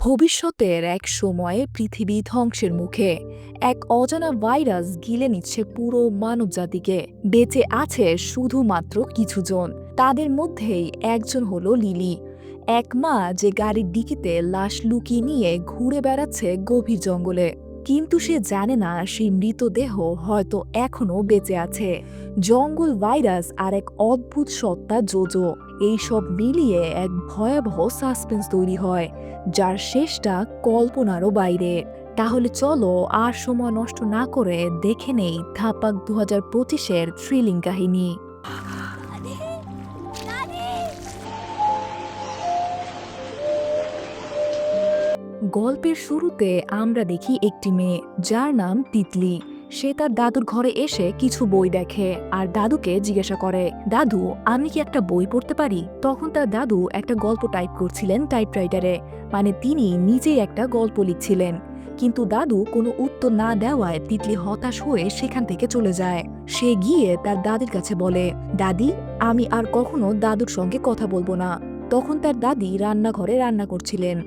ভবিষ্যতের এক সময়ে পৃথিবী ধ্বংসের মুখে এক অজানা ভাইরাস গিলে নিচ্ছে পুরো মানবজাতিকে। বেঁচে আছে শুধুমাত্র কিছুজন, তাদের মধ্যেই একজন হলো লিলি, এক মা যে গাড়ির ডিকিতে লাশ লুকিয়ে নিয়ে ঘুরে বেড়াচ্ছে গভীর জঙ্গলে। কিন্তু সে জানে না সেই মৃতদেহ হয়তো এখনো বেঁচে আছে। জঙ্গল, ভাইরাস আর এক অদ্ভুত সত্তা জোজো, এইসব মিলিয়ে এক ভয়াবহ সাসপেন্স তৈরি হয়, যার শেষটা কল্পনারও বাইরে। তাহলে চলো আর সময় নষ্ট না করে দেখে নেই ধাপাক 2025-এর থ্রিলিং কাহিনী। গল্পের শুরুতে আমরা দেখি একটি মেয়ে যার নাম তিতলি। সে তার দাদুর ঘরে এসে কিছু বই দেখে আর দাদুকে জিজ্ঞাসা করে, দাদু, আমি কি একটা বই পড়তে পারি? তখন তার দাদু একটা গল্প টাইপ করছিলেন টাইপরাইটারে, মানে তিনি নিজেই একটা গল্প লিখছিলেন। কিন্তু দাদু কোনো উত্তর না দেওয়ায় তিতলি হতাশ হয়ে সেখান থেকে চলে যায়। সে গিয়ে তার দাদির কাছে বলে, দাদি, আমি আর কখনো দাদুর সঙ্গে কথা বলবো না। তখন তার দাদি রান্নাঘরে রান্না করছিলেন।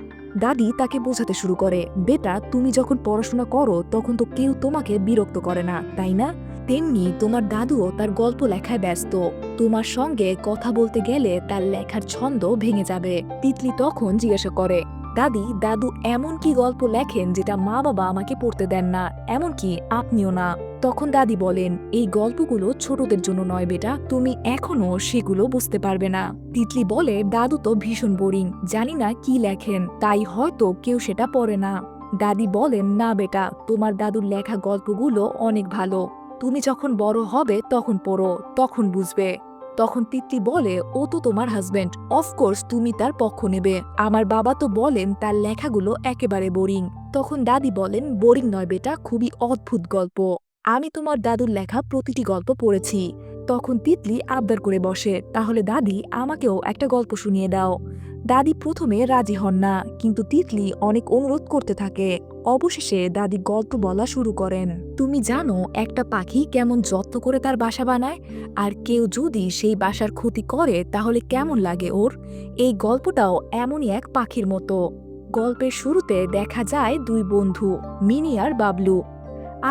দাদি তাকে বোঝাতে শুরু করে, বেটা, তুমি যখন পড়াশোনা করো তখন তো কেউ তোমাকে বিরক্ত করে না, তাই না? তেমনি তোমার দাদুও তার গল্প লেখায় ব্যস্ত। তোমার সঙ্গে কথা বলতে গেলে তার লেখার ছন্দ ভেঙে যাবে। তিতলি তখন জিজ্ঞাসা করে, দাদি, দাদু এমন কি গল্প লেখেন যেটা মা বাবা আমাকে পড়তে দেন না, এমনকি আপনিও না? তখন দাদি বলেন, এই গল্পগুলো ছোটদের জন্য নয় বেটা, তুমি এখনো সেগুলো বুঝতে পারবে না। তিতলি বলে, দাদু তো ভীষণ বোরিং, জানি না কি লেখেন, তাই হয়তো কেউ সেটা পড়ে না। দাদি বলেন, না বেটা, তোমার দাদুর লেখা গল্পগুলো অনেক ভালো, তুমি যখন বড় হবে তখন পড়ো, তখন বুঝবে। তখন তিতলি বলে, ও তো তোমার হাজবেন্ড, অফকোর্স তুমি তার পক্ষ নেবে। আমার বাবা তো বলেন তার লেখাগুলো একেবারে বোরিং। তখন দাদি বলেন, বোরিং নয় বেটা, খুবই অদ্ভুত গল্প। আমি তোমার দাদুর লেখা প্রতিটি গল্প পড়েছি। তখন তিতলি আবদার করে বসে, তাহলে দাদি, আমাকেও একটা গল্প শুনিয়ে দাও। দাদি প্রথমে রাজি হন না, কিন্তু তিতলি অনেক অনুরোধ করতে থাকে। অবশেষে দাদি গল্প বলা শুরু করেন। তুমি জানো একটা পাখি কেমন যত্ন করে তার বাসা বানায়, আর কেউ যদি সেই বাসার ক্ষতি করে তাহলে কেমন লাগে ওর? এই গল্পটাও এমনই এক পাখির মতো। গল্পের শুরুতে দেখা যায় দুই বন্ধু, মিনি আর বাবলু।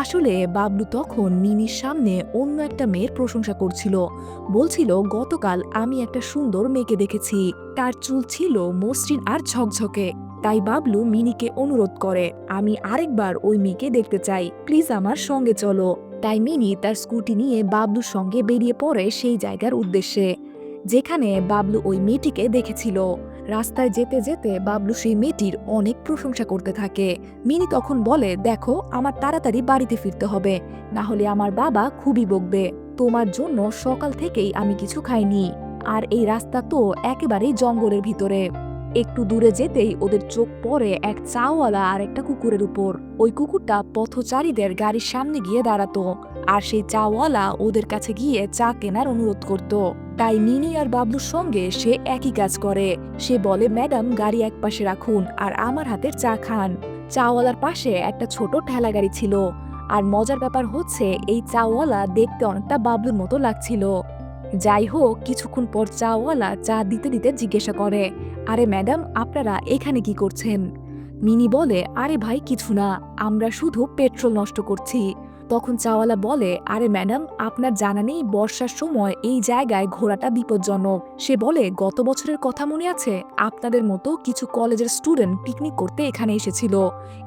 আসলে বাবলু তখন মিনির সামনে অন্য একটা মেয়ের প্রশংসা করছিল। বলছিল, গতকাল আমি একটা সুন্দর মেয়েকে দেখেছি, তার চুল ছিল মসৃণ আর ঝকঝকে। তাই বাবলু মিনিকে অনুরোধ করে, আমি আরেকবার ওই মেয়েকে দেখতে চাই, প্লিজ আমার সঙ্গে চলো। তাই মিনি তার স্কুটি নিয়ে বাবলুর সঙ্গে বেরিয়ে পড়ে সেই জায়গার উদ্দেশ্যে যেখানে বাবলু ওই মেয়েটিকে দেখেছিল। রাস্তায় যেতে যেতে বাবলু সেই মেয়েটির অনেক প্রশংসা করতে থাকে। মিনি তখন বলে, দেখো, আমার তাড়াতাড়ি বাড়িতে ফিরতে হবে, না হলে আমার বাবা খুবই বকবে। তোমার জন্য সকাল থেকেই আমি কিছু খাইনি, আর এই রাস্তা তো একেবারেই জঙ্গলের ভিতরে। একটু দূরে যেতেই ওদের চোখ পড়ে এক চাওয়ালা আর একটা কুকুরের উপর। ওই কুকুরটা পথচারীদের গাড়ির সামনে গিয়ে দাঁড়াতো, আর সেই চাওয়ালা ওদের কাছে গিয়ে চা কেনার অনুরোধ করত। তাই মিনি আর বাবলুর সঙ্গে সে একই কাজ করে। সে বলে, ম্যাডাম, গাড়ি এক পাশে রাখুন আর আমার হাতের চা খান। চাওয়ালার পাশে একটা ছোট ঠেলা গাড়ি ছিল, আর মজার ব্যাপার হচ্ছে এই চাওয়ালা দেখতে অনেকটা বাবলুর মতো লাগছিল। যাই হোক, কিছুক্ষণ পর চাওয়ালা চা দিতে দিতে জিজ্ঞাসা করে, আরে ম্যাডাম, আপনারা এখানে কি করছেন? মিনি বলে, আরে ভাই, কিছু না, আমরা শুধু পেট্রোল নষ্ট করছি। তখন চাওয়ালা বলে, আরে ম্যাডাম, আপনার জানা নেই বর্ষার সময় এই জায়গায় ঘোরাটা বিপজ্জনক? সে বলে, গত বছরের কথা মনে আছে? আপনাদের মতো কিছু কলেজের স্টুডেন্ট পিকনিক করতে এখানে এসেছিল।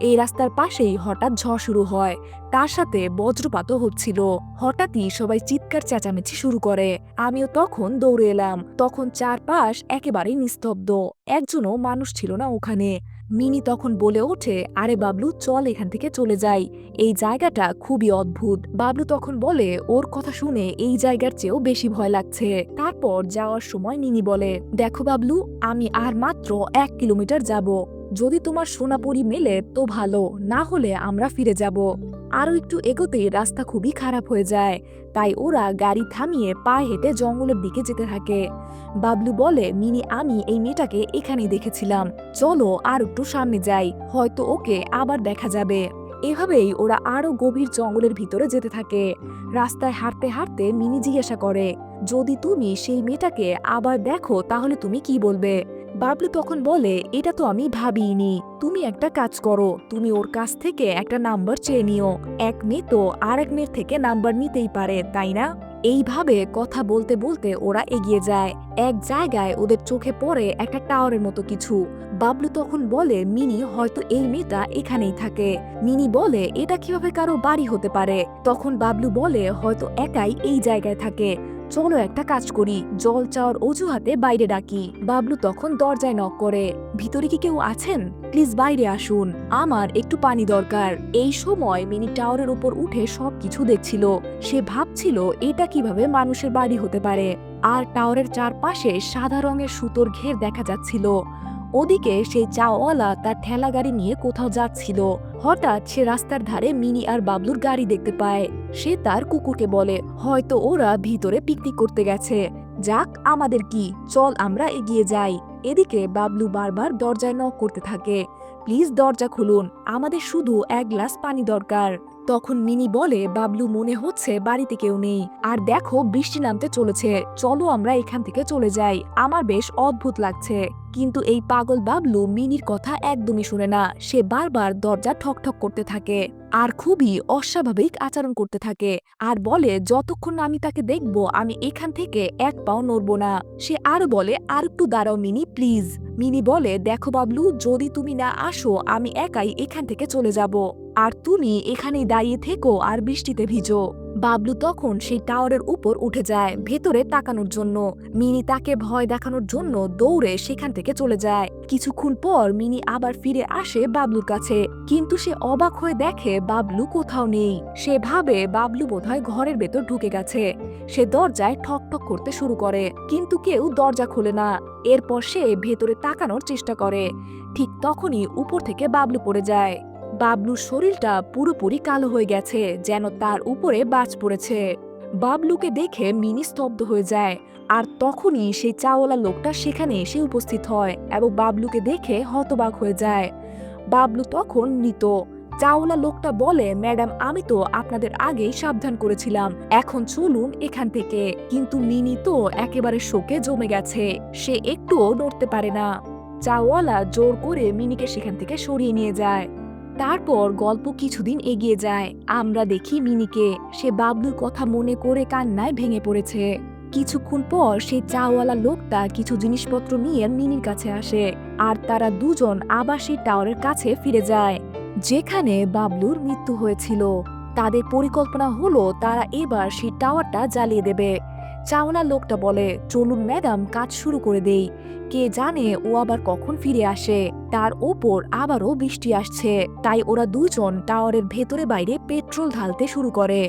এই রাস্তার পাশেই হঠাৎ ঝড় শুরু হয়, তার সাথে বজ্রপাতও হচ্ছিল। হঠাৎই সবাই চিৎকার চেঁচামেচি শুরু করে। আমিও তখন দৌড়ে এলাম। তখন চারপাশ একেবারেই নিস্তব্ধ, একজনও মানুষ ছিল না ওখানে। মিনি তখন বলে ওঠে, আরে বাবলু, চল এখান থেকে চলে যাই, এই জায়গাটা খুবই অদ্ভুত। বাবলু তখন বলে, ওর কথা শুনে এই জায়গার চেয়েও বেশি ভয় লাগছে। তারপর যাওয়ার সময় মিনি বলে, দেখো বাবলু, আমি আর মাত্র 1 কিলোমিটার যাব, যদি তোমার সোনাপরি মেলে তো ভালো, না হলে আমরা ফিরে যাব। আরো একটু এগোতেই রাস্তা খুবই খারাপ হয়ে যায়, তাই ওরা গাড়ি থামিয়ে পায়ে হেঁটে জঙ্গলের দিকে যেতে থাকে। বাবলু বলে, মিনি, আমি এই মেয়েটাকে এখানেই দেখেছিলাম, চলো আর একটু সামনে যাই, হয়তো ওকে আবার দেখা যাবে। এভাবেই ওরা আরো গভীর জঙ্গলের ভিতরে যেতে থাকে। রাস্তায় হাঁটতে হাঁটতে মিনি জিজ্ঞাসা করে, যদি তুমি সেই মেয়েটাকে আবার দেখো তাহলে তুমি কি বলবে? বাবলু তখন বলে, এটা তো আমি ভাবিনি। তুমি একটা কাজ করো, তুমি ওর কাছ থেকে একটা নাম্বার চেয়ে নিও। এক মেয়ে তো আর এক মেয়ের থেকে নাম্বার নিতেই পারে, তাই না? এইভাবে কথা বলতে বলতে ওরা এগিয়ে যায়। এক জায়গায় ওদের চোখে পড়ে একটা টাওয়ারের মতো কিছু। বাবলু তখন বলে, মিনি হয়তো এই মেয়েটা এখানেই থাকে। মিনি বলে, এটা কিভাবে কারো বাড়ি হতে পারে? তখন বাবলু বলে, হয়তো একাই এই জায়গায় থাকে। চলো একটা কাজ করি, জল চাওয়ার অজুহাতে বাইরে ডাকি। বাবলু তখন দরজায় নক করে, ভিতরে কি কেউ আছেন? প্লিজ বাইরে আসুন, আমার একটু পানি দরকার। এই সময় মিনি টাওয়ারের উপর উঠে সবকিছু দেখছিল। সে ভাবছিল এটা কিভাবে মানুষের বাড়ি হতে পারে। আর টাওয়ারের চারপাশে সাদা রঙের সুতোর ঘের দেখা যাচ্ছিল। ওদিকে সেই চাওয়ালা তার ঠেলা গাড়ি নিয়ে কোথাও যাচ্ছিল। হঠাৎ সে রাস্তার ধারে মিনি আর বাবলুর গাড়ি দেখতে পায়। সে তার কুকুরকে বলে, হয়তো ওরা ভিতরে পিকনিক করতে গেছে। যাক, আমাদের কি, চল আমরা এগিয়ে যাই। এদিকে বাবলু বারবার দরজায় নক করতে থাকে, প্লিজ দরজা খুলুন, আমাদের শুধু এক গ্লাস পানি দরকার। তখন মিনি বলে, বাবলু মনে হচ্ছে বাড়িতে কেউ নেই, আর দেখো বৃষ্টি নামতে চলেছে, চলো আমরা এখান থেকে চলে যাই, আমার বেশ অদ্ভুত লাগছে। কিন্তু এই পাগল বাবলু মিনির কথা একদমই শুনে না। সে বারবার দরজা ঠকঠক করতে থাকে আর খুবই অস্বাভাবিক আচরণ করতে থাকে, আর বলে, যতক্ষণ আমি তাকে দেখব আমি এখান থেকে এক পাও নড়ব না। সে আরো বলে, আর একটু দাঁড়াও মিনি, প্লিজ। মিনি বলে, দেখো বাবলু, যদি তুমি না আসো আমি একাই এখান থেকে চলে যাব, আর তুমি এখানেই দাঁড়িয়ে থেকো আর বৃষ্টিতে ভিজো। বাবলু তখন সেই টাওয়ারের উপর উঠে যায় ভেতরে তাকানোর জন্য। মিনি তাকে ভয় দেখানোর জন্য দৌড়ে সেখান থেকে চলে যায়। কিছুক্ষণ পর মিনি আবার ফিরে আসে বাবলুর কাছে, কিন্তু সে অবাক হয়ে দেখে বাবলু কোথাও নেই। সে ভাবে বাবলু বোধহয় ঘরের ভেতর ঢুকে গেছে। সে দরজায় ঠক ঠক করতে শুরু করে, কিন্তু কেউ দরজা খোলে না। এরপর সে ভেতরে তাকানোর চেষ্টা করে। ঠিক তখনই উপর থেকে বাবলু পড়ে যায়। বাবলুর শরীরটা পুরোপুরি কালো হয়ে গেছে, যেন তার উপরে বাজ পড়েছে। বাবলুকে দেখে মিনি স্তব্ধ হয়ে যায়। আর তখনই সেই চাওয়ালা লোকটা সেখানে এসে উপস্থিত হয় এবং বাবলুকে দেখে হতবাক হয়ে যায়। বাবলু তখন মৃত। চাওয়ালা লোকটা বলে, ম্যাডাম, আমি তো আপনাদের আগেই সাবধান করেছিলাম, এখন চলুন এখান থেকে। কিন্তু মিনি তো একেবারে শোকে জমে গেছে, সে একটুও নড়তে পারে না। চাওয়ালা জোর করে মিনিকে সেখান থেকে সরিয়ে নিয়ে যায়। তারপর গল্প কিছুদিন এগিয়ে যায়। আমরা দেখি মিনিকে, সে বাবলুর কথা মনে করে কান্নায় ভেঙে পড়েছে। কিছুক্ষণ পর সেই চাওয়ালা লোকটা কিছু জিনিসপত্র নিয়ে মিনির কাছে আসে, আর তারা দুজন আবার সেই টাওয়ারের কাছে ফিরে যায় যেখানে বাবলুর মৃত্যু হয়েছিল। তাদের পরিকল্পনা হলো তারা এবার সেই টাওয়ারটা জ্বালিয়ে দেবে। চাওয়ালা লোকটা বলে, চলুন ম্যাডাম, কাজ শুরু করে দেই, কে জানে ও আবার কখন ফিরে আসে। তার ওপর আবারও বৃষ্টি আসছে, তাই ওরা দুজন টাওয়ারের ভেতরে বাইরে পেট্রোল ঢালতে শুরু করে।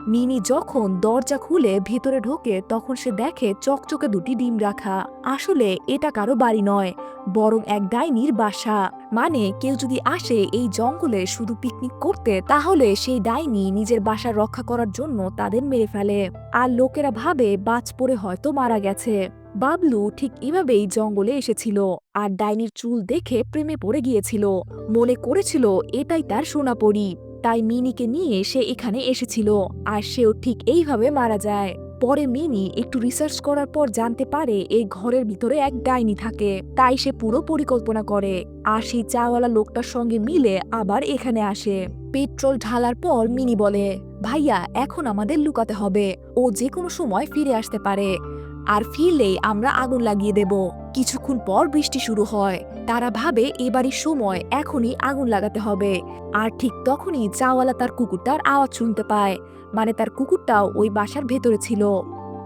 মিনি যখন দরজা খুলে ভেতরে ঢোকে তখন সে দেখে চকচকে দুটি ডিম রাখা। আসলে এটা কারো বাড়ি নয়, বরং এক ডাইনির বাসা। মানে কেউ যদি আসে এই জঙ্গলে শুধু পিকনিক করতে, তাহলে সেই ডাইনি নিজের বাসা রক্ষা করার জন্য তাদের মেরে ফেলে, আর লোকেরা ভাবে বাজ পড়ে হয়তো মারা গেছে। বাবলু ঠিক এভাবেই জঙ্গলে এসেছিল, আর ডাইনির চুল দেখে প্রেমে পড়ে গিয়েছিল। মনে করেছিল এটাই তার সোনাপরি, তাই মিনিকে নিয়ে সে এখানে এসেছিল, আর সেও ঠিক এইভাবে মারা যায়। পরে মিনি একটু রিসার্চ করার পর জানতে পারে এই ঘরের ভিতরে এক ডাইনি থাকে, তাই সে পুরো পরিকল্পনা করে আর সেই চাওয়ালা লোকটার সঙ্গে মিলে আবার এখানে আসে। পেট্রোল ঢালার পর মিনি বলে, ভাইয়া, এখন আমাদের লুকাতে হবে, ও যে কোনো সময় ফিরে আসতে পারে, আর ফিরলেই আমরা আগুন লাগিয়ে দেব। কিছুক্ষণ পর বৃষ্টি শুরু হয়। তারা ভাবে এবারই সময়, এখনই আগুন লাগাতে হবে। আর ঠিক তখনই চাওয়ালা তার কুকুরটার আওয়াজ শুনতে পায়, মানে তার কুকুরটাও ওই বাসার ভেতরে ছিল।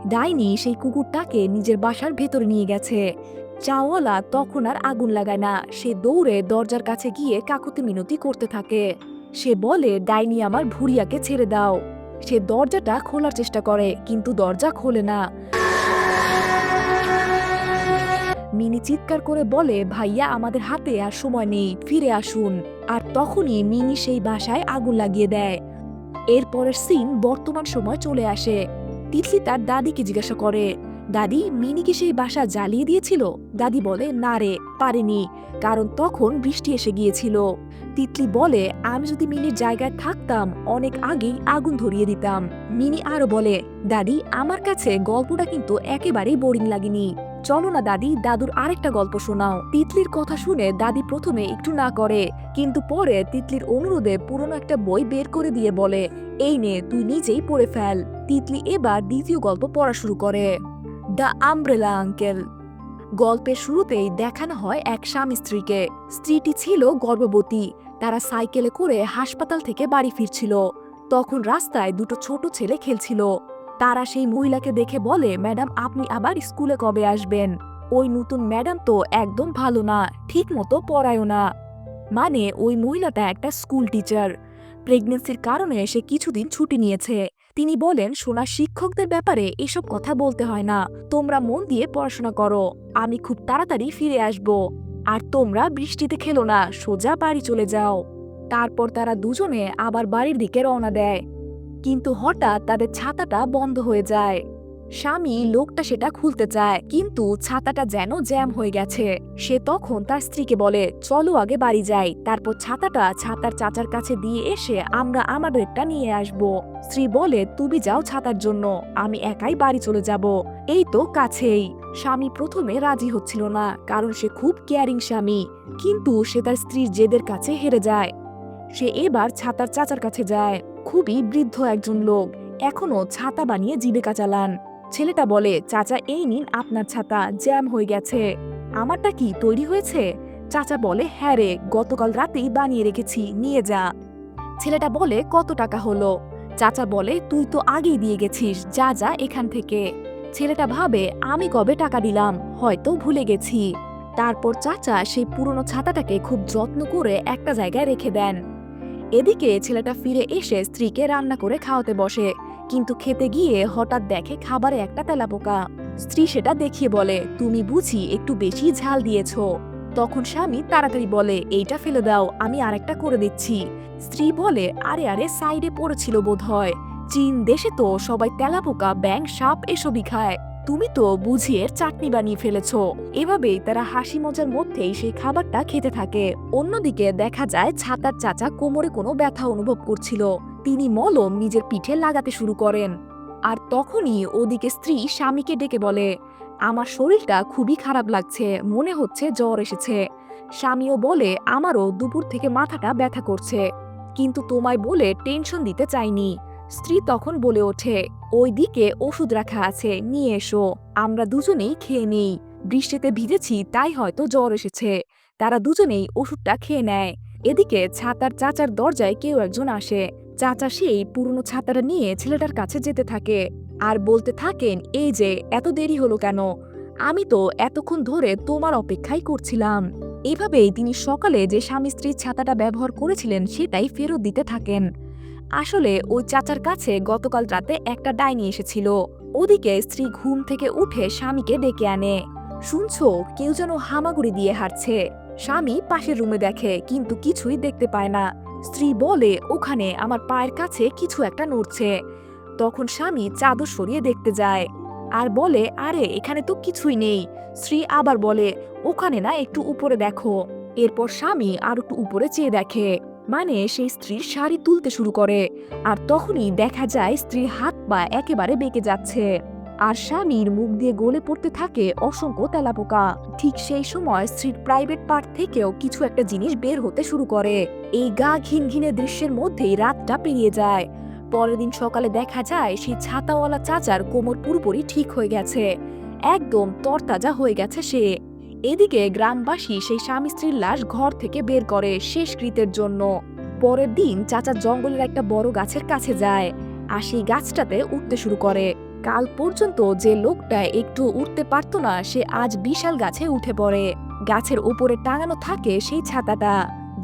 ডাইনি সেই কুকুরটাকে নিজের বাসার ভেতরে নিয়ে গেছে। চাওয়ালা তখন আর আগুন লাগায় না, সে দৌড়ে দরজার কাছে গিয়ে কাকুতি মিনতি করতে থাকে। সে বলে, ডাইনি, আমার ভুরিয়াকে ছেড়ে দাও। সে দরজাটা খোলার চেষ্টা করে, কিন্তু দরজা খোলে না। মিনি চিৎকার করে বলে, ভাইয়া, আমাদের হাতে আর সময় নেই, ফিরে আসুন। আর তখনই মিনি সেই বাসায় আগুন লাগিয়ে দেয়। এরপরের সিন বর্তমান সময় চলে আসে। তিতলি তার দাদিকে জিজ্ঞাসা করে, দাদি, মিনি কি সেই বাসা জ্বালিয়ে দিয়েছিল? দাদি বলে, না রে, পারেনি, কারণ তখন বৃষ্টি এসে গিয়েছিল। তিতলি বলে, আমি যদি মিনির জায়গায় থাকতাম অনেক আগেই আগুন ধরিয়ে দিতাম। মিনি আরো বলে, দাদি, আমার কাছে গল্পটা কিন্তু একেবারেই বোরিং লাগেনি, চলো না দাদি, দাদুর আরেকটা গল্প শোনাও। তিতলির কথা শুনে দাদি প্রথমে একটু না করে, কিন্তু পরে তিতলির অনুরোধে পুরনো একটা বই বের করে দিয়ে বলে, এই নে, তুই নিজেই পড়ে ফেল। তিতলি এবার দ্বিতীয় গল্প পড়া শুরু করে, দ্য আমব্রেলা আঙ্কেল। গল্পের শুরুতেই দেখানো হয় এক স্বামী স্ত্রীকে। স্ত্রীটি ছিল গর্ভবতী। তারা সাইকেলে করে হাসপাতাল থেকে বাড়ি ফিরছিল। তখন রাস্তায় দুটো ছোট ছেলে খেলছিল। তারা সেই মহিলাকে দেখে বলে, ম্যাডাম, আপনি আবার স্কুলে কবে আসবেন? ওই নতুন ম্যাডাম তো একদম ভালো না, ঠিক মতো পড়ায়ও না। মানে ওই মহিলাটা একটা স্কুল টিচার। প্রেগনেন্সির কারণে সে কিছুদিন ছুটি নিয়েছে। তিনি বলেন, সোনা, শিক্ষকদের ব্যাপারে এসব কথা বলতে হয় না। তোমরা মন দিয়ে পড়াশোনা করো, আমি খুব তাড়াতাড়ি ফিরে আসব। আর তোমরা বৃষ্টিতে খেলো না, সোজা বাড়ি চলে যাও। তারপর তারা দুজনে আবার বাড়ির দিকে রওনা দেয়। কিন্তু হঠাৎ তাদের ছাতাটা বন্ধ হয়ে যায়। স্বামী লোকটা সেটা খুলতে চায়, কিন্তু ছাতাটা যেন জ্যাম হয়ে গেছে। সে তখন তার স্ত্রীকে বলে, চলো আগে বাড়ি যাই, তারপর ছাতাটা ছাতার চাচার কাছে দিয়ে এসে আমরা আমাদেরটা নিয়ে আসব। স্ত্রী বলে, তুমি যাও ছাতার জন্য, আমি একাই বাড়ি চলে যাব, এই তো কাছেই। স্বামী প্রথমে রাজি হচ্ছিল না, কারণ সে খুব কেয়ারিং স্বামী। কিন্তু সে তার স্ত্রীর জেদের কাছে হেরে যায়। সে এবার ছাতার চাচার কাছে যায়। খুবই বৃদ্ধ একজন লোক, এখনো ছাতা বানিয়ে জীবিকা চালান। ছেলেটা বলে, চাচা, এই নিন আপনার ছাতা, জ্যাম হয়ে গেছে। আমারটা কি তৈরি হয়েছে? চাচা বলে, হ্যাঁ রে, গতকাল রাতেই বানিয়ে রেখেছি, নিয়ে যা। ছেলেটা বলে, কত টাকা হলো? চাচা বলে, তুই তো আগেই দিয়ে গেছিস, যা যা এখান থেকে। ছেলেটা ভাবে, আমি কবে টাকা দিলাম, হয়তো ভুলে গেছি। তারপর চাচা সেই পুরনো ছাতাটাকে খুব যত্ন করে একটা জায়গায় রেখে দেন। এদিকে ছেলেটা ফিরে এসে স্ত্রীকে রান্না করে খাওয়াতে বসে, কিন্তু খেতে গিয়ে হঠাৎ দেখে খাবারে একটা তেলাপোকা। স্ত্রী সেটা দেখিয়ে বলে, তুমি বুঝি একটু বেশি ঝাল দিয়েছ। তখন স্বামী তাড়াতাড়ি বলে, এইটা ফেলে দাও, আমি আরেকটা করে দিচ্ছি। স্ত্রী বলে, আরে আরে, সাইডে পড়েছিল বোধহয়। চীন দেশে তো সবাই তেলাপোকা, ব্যাঙ, সাপ এসবই খায়, তুমি তো বুঝি এর চাটনি বানিয়ে ফেলেছ। এভাবেই তারা হাসি মজার মধ্যেই সেই খাবারটা খেতে থাকে। অন্যদিকে দেখা যায় ছাতার চাচা কোমরে কোনো ব্যথা অনুভব করছিল। তিনি মলম নিজের পিঠে লাগাতে শুরু করেন। আর তখনই ওদিকে স্ত্রী স্বামীকে ডেকে বলে, আমার শরীরটা খুবই খারাপ লাগছে, মনে হচ্ছে জ্বর এসেছে। স্বামীও বলে, আমারও দুপুর থেকে মাথাটা ব্যথা করছে, কিন্তু তোমায় বলে টেনশন দিতে চাইনি। স্ত্রী তখন বলে ওঠে, ওই দিকে ওষুধ রাখা আছে, নিয়ে এসো, আমরা দুজনেই খেয়ে নেই। বৃষ্টিতে ভিজেছি, তাই হয়তো জ্বর এসেছে। তারা দুজনেই ওষুধটা খেয়ে নেয়। এদিকে ছাতার চাচার দরজায় কেউ একজন আসে। চাচা সেই পুরনো ছাতাটা নিয়ে ছেলেটার কাছে যেতে থাকে আর বলতে থাকেন, এই যে এত দেরি হলো কেন? আমি তো এতক্ষণ ধরে তোমার অপেক্ষাই করছিলাম। এভাবেই তিনি সকালে যে স্বামী স্ত্রীর ছাতাটা ব্যবহার করেছিলেন সেটাই ফেরত দিতে থাকেন। আসলে ওই চাচার কাছে গতকাল রাতে একটা ডাইনি এসেছিল। ওদিকে স্ত্রী ঘুম থেকে উঠে স্বামীকে ডেকে আনে। শুনছো, কেউ যেন হামাগুড়ি দিয়ে হাঁটছে। স্বামী পাশের রুমে দেখে, কিন্তু কিছুই দেখতে পায় না। স্ত্রী বলে, ওখানে আমার পায়ের কাছে কিছু একটা নড়ছে। তখন স্বামী চাদর সরিয়ে দেখতে যায় আর বলে, আরে এখানে তো কিছুই নেই। স্ত্রী আবার বলে, ওখানে না, একটু উপরে দেখো। এরপর স্বামী আর একটু উপরে চেয়ে দেখে, মানে সেই স্ত্রীর শাড়ি তুলতে শুরু করে। আর তখনই দেখা যায় স্ত্রীর হাত পা একেবারে বেঁকে যাচ্ছে, আর স্বামীর মুখ দিয়ে গলে পড়তে থাকে অসংখ্য তেলাপোকা। ঠিক সেই সময় স্ত্রীর প্রাইভেট পার্ট থেকেও কিছু একটা জিনিস বের হতে শুরু করে। এই গা ঘিন ঘিনে দৃশ্যের মধ্যেই রাতটা পেরিয়ে যায়। পরের দিন সকালে দেখা যায় সেই ছাতাওয়ালা চাচার কোমর পুরোপুরি ঠিক হয়ে গেছে, একদম তরতাজা হয়ে গেছে সে। এদিকে গ্রামবাসী সেই স্বামী স্ত্রীর লাশ ঘর থেকে বের করে শেষকৃত্যের জন্য। পরের দিন চাচা জঙ্গলের একটা বড় গাছের কাছে যায় আর সেই গাছটাতে উঠতে শুরু করে। কাল পর্যন্ত যে লোকটা একটু উঠতে পারতো না, সে আজ বিশাল গাছে উঠে পড়ে। গাছের উপরে টাঙানো থাকে সেই ছাতাটা,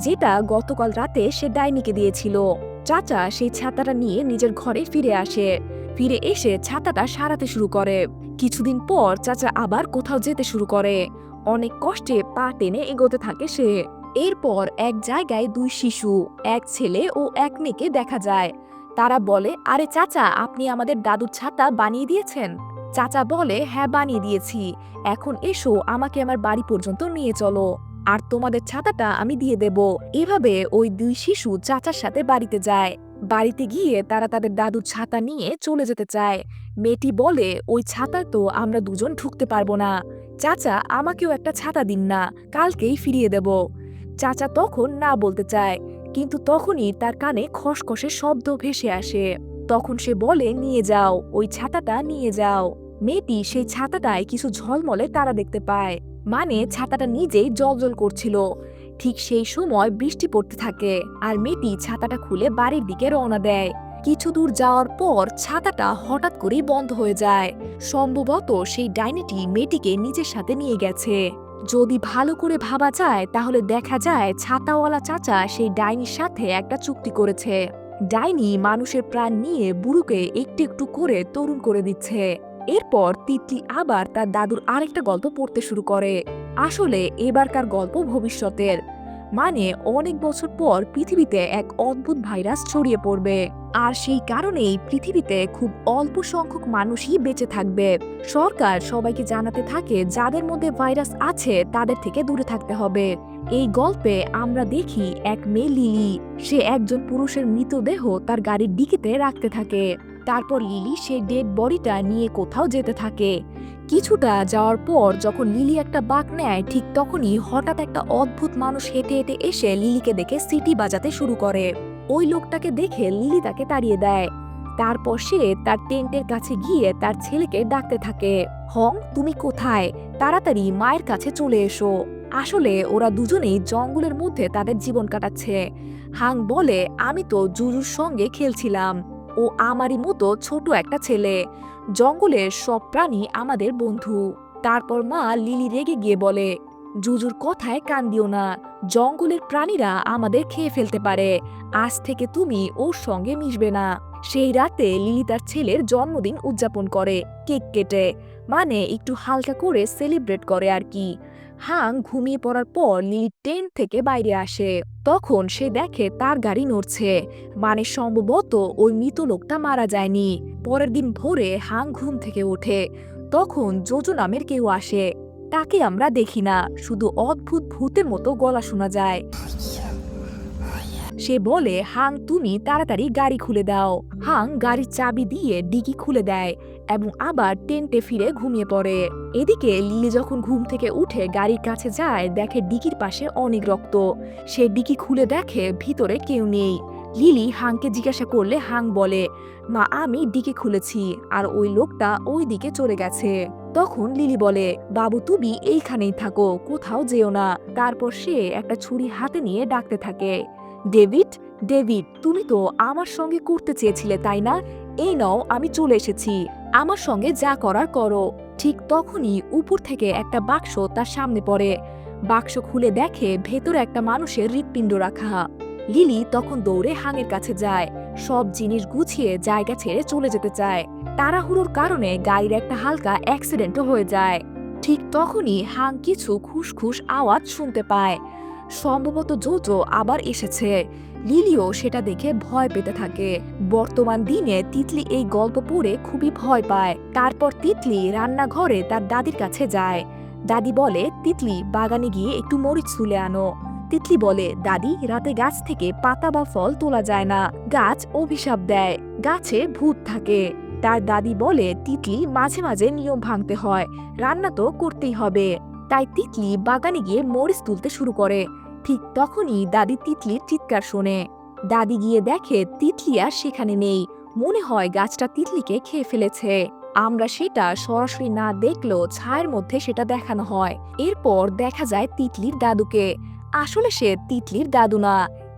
যেটা গতকাল রাতে সে ডাইনিকে দিয়েছিল। চাচা সেই ছাতাটা নিয়ে নিজের ঘরে ফিরে আসে। ফিরে এসে ছাতাটা সারাতে শুরু করে। কিছুদিন পর চাচা আবার কোথাও যেতে শুরু করে। অনেক কষ্টে পা টেনে এগোতে থাকে সে। এরপর এক জায়গায় দুই শিশু, এক ছেলে ও এক মেয়েকে দেখা যায়। তারা বলে, আরে চাচা, আপনি আমাদের দাদুর ছাতা বানিয়ে দিয়েছেন? চাচা বলে, হ্যাঁ, বানিয়ে দিয়েছি। এখন এসো, আমাকে আমার বাড়ি পর্যন্ত নিয়ে চলো, আর তোমাদের ছাতাটা আমি দিয়ে দেব। এভাবে ওই দুই শিশু চাচার সাথে বাড়িতে যায়। বাড়িতে গিয়ে তারা তাদের দাদুর ছাতা নিয়ে চলে যেতে চায়। মেয়েটি বলে, ওই ছাতায় তো আমরা দুজন ঢুকতে পারবো না। চাচা, আমাকেও একটা ছাতা দিন না, কালকেই ফিরিয়ে দেব। চাচা তখন না বলতে চায়, কিন্তু তখনই তার কানে খসখসে শব্দ ভেসে আসে। তখন সে বলে, নিয়ে যাও, ওই ছাতাটা নিয়ে যাও। মেয়েটি সেই ছাতাটায় কিছু ঝলমলে তারা দেখতে পায়, মানে ছাতাটা নিজেই জ্বলজ্বল করছিল। ঠিক সেই সময় বৃষ্টি পড়তে থাকে, আর মেয়েটি ছাতাটা খুলে বাড়ির দিকে রওনা দেয়। কিছু দূর যাওয়ার পর ছাতাটা হঠাৎ করেই বন্ধ হয়ে যায়। সম্ভবত সেই ডাইনিটি মেয়েটিকে নিজের সাথে নিয়ে গেছে। যদি ভালো করে ভাবা যায় তাহলে দেখা যায় ছাতাওয়ালা চাচা সেই ডাইনির সাথে একটা চুক্তি করেছে। ডাইনি মানুষের প্রাণ নিয়ে বুড়োকে একটু একটু করে তরুণ করে দিচ্ছে। এরপর তিতলি আবার তার দাদুর আরেকটা গল্প পড়তে শুরু করে। আসলে এবারকার গল্প ভবিষ্যতের, মানে অনেক বছর পর পৃথিবীতে এক অদ্ভুত ভাইরাস ছড়িয়ে পড়বে, আর সেই কারণেই পৃথিবীতে খুব অল্প সংখ্যক মানুষই বেঁচে থাকবে। সরকার সবাইকে জানাতে থাকে যাদের মধ্যে ভাইরাস আছে তাদের থেকে দূরে থাকতে হবে। এই গল্পে আমরা দেখি এক মেয়ে লিলি, সে একজন পুরুষের মৃতদেহ তার গাড়ির ডিকিতে রাখতে থাকে। তারপর লিলি সেই ডেড বডিটা নিয়ে কোথাও যেতে থাকে। কিছুটা যাওয়ার পর যখন লিলি একটা বাঁক নেয়, ঠিক তখনই হঠাৎ একটা অদ্ভুত মানুষ হেঁটে হেঁটে এসে লিলিকে দেখে সিটি বাজাতে শুরু করে। ওই লোকটাকে দেখে লিলি তাকে তাড়িয়ে দেয়। তারপর সে তার টেন্টের কাছে গিয়ে তার ছেলেকে ডাকতে থাকে, হং, তুমি কোথায়? তাড়াতাড়ি মায়ের কাছে চলে এসো। আসলে ওরা দুজনেই জঙ্গলের মধ্যে তাদের জীবন কাটাচ্ছে। হাং বলে, আমি তো জুজুর সঙ্গে খেলছিলাম, ও আমারই মতো ছোট একটা ছেলে। জঙ্গলের সব প্রাণী আমাদের বন্ধু। তারপর মা লিলি রেগে গিয়ে বলে, জুজুর কথায় কান দিও না, জঙ্গলের প্রাণীরা আমাদের খেয়ে ফেলতে পারে। আজ থেকে তুমি ওর সঙ্গে মিশবে না। সেই রাতে লিলি তার ছেলের জন্মদিন উদযাপন করে কেক কেটে, মানে একটু হালকা করে সেলিব্রেট করে আর কি। হাং ঘুমিয়ে পড়ার পর লিলি টেন্ট থেকে বাইরে আসে। তখন সে দেখে তার গাড়ি নড়ছে, মানে সম্ভবত ওই মৃত লোকটা মারা যায়নি। পরের দিন ভোরে হাং ঘুম থেকে ওঠে। তখন জোজো নামের কেউ আসে। তাকে আমরা দেখি না, শুধু অদ্ভুত ভূতের মতো গলা শোনা যায়। সে বলে, হাং, তুমি তাড়াতাড়ি গাড়ি খুলে দাও। হাং গাড়ির চাবি দিয়ে ডিকি খুলে দেয় এবং আবার টেন্টে ফিরে ঘুমিয়ে পড়ে। এদিকে লিলি যখন ঘুম থেকে উঠে গাড়ির কাছে যায়, দেখে ডিকির পাশে অনেক রক্ত। সে ডিকি খুলে দেখে ভিতরে কেউ নেই। লিলি হাংকে জিজ্ঞাসা করলে হাং বলে, মা, আমি ডিকি খুলেছি আর ওই লোকটা ওই দিকে চলে গেছে। তখন লিলি বলে, বাবু, তুমি এইখানেই থাকো, কোথাও যেও না। তারপর সে একটা ছুরি হাতে নিয়ে ডাকতে থাকে, ডেভিড, ডেভিড, তুমি তো আমার সঙ্গে করতে চেয়েছিলে, তাই না? এই নাও, আমি চলে এসেছি, আমার সঙ্গে যা করার করো। ঠিক তখনই উপর থেকে একটা বাক্স তার সামনে পড়ে। বাক্স খুলে দেখে ভেতরে একটা মানুষের হৃৎপিণ্ড রাখা। লিলি তখন দৌড়ে হাঙের কাছে যায়, সব জিনিস গুছিয়ে জায়গা ছেড়ে চলে যেতে চায়। তাড়াহুড়োর কারণে গাড়ির একটা হালকা অ্যাক্সিডেন্টও হয়ে যায়। ঠিক তখনই হাং কিছু খুশখুশ আওয়াজ শুনতে পায়। সম্ভবত জোজো আবার এসেছে। লিলিও সেটা দেখে ভয় পেতে থাকে। বর্তমান দিনে তিতলি এই গল্প পড়ে খুবই ভয় পায়। তারপর তিতলি রান্নাঘরে তার দাদির কাছে যায়। দাদি বলে, তিতলি, বাগানে গিয়ে একটু মরিচ তুলে আনো। তিতলি বলে, দাদি, রাতে গাছ থেকে পাতা বা ফল তোলা যায় না, গাছ অভিশাপ দেয়, গাছে ভূত থাকে। তার দাদি বলে, তিতলি, মাঝে মাঝে নিয়ম ভাঙতে হয়, রান্না তো করতেই হবে। তাই তিতলি বাগানে গিয়ে মরিচ তুলতে শুরু করে। ঠিক তখনই দাদি তিতলির চিৎকার শোনে। দাদি গিয়ে দেখে তিতলি আর সেখানে নেই। মনে হয় গাছটা তিতলিকে খেয়ে ফেলেছে। আমরা সেটা সরাসরি না দেখলেও ছায়ের মধ্যে সেটা দেখানো হয়। এরপর দেখা যায় তিতলির দাদুকে। আসলে সে তিতলির দাদু না।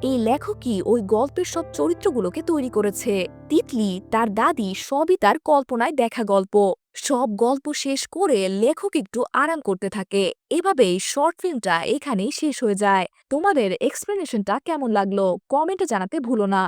এই লেখকই ওই গল্পের সব চরিত্রগুলোকে তৈরি করেছে। তিতলি, তার দাদি সবই তার কল্পনায় দেখা গল্প। সব গল্প শেষ করে লেখক একটু আরাম করতে থাকে। এভাবেই শর্ট ফিল্মটা এখানেই শেষ হয়ে যায়। তোমাদের এক্সপ্লেনেশনটা কেমন লাগলো কমেন্টে জানাতে ভুলো না।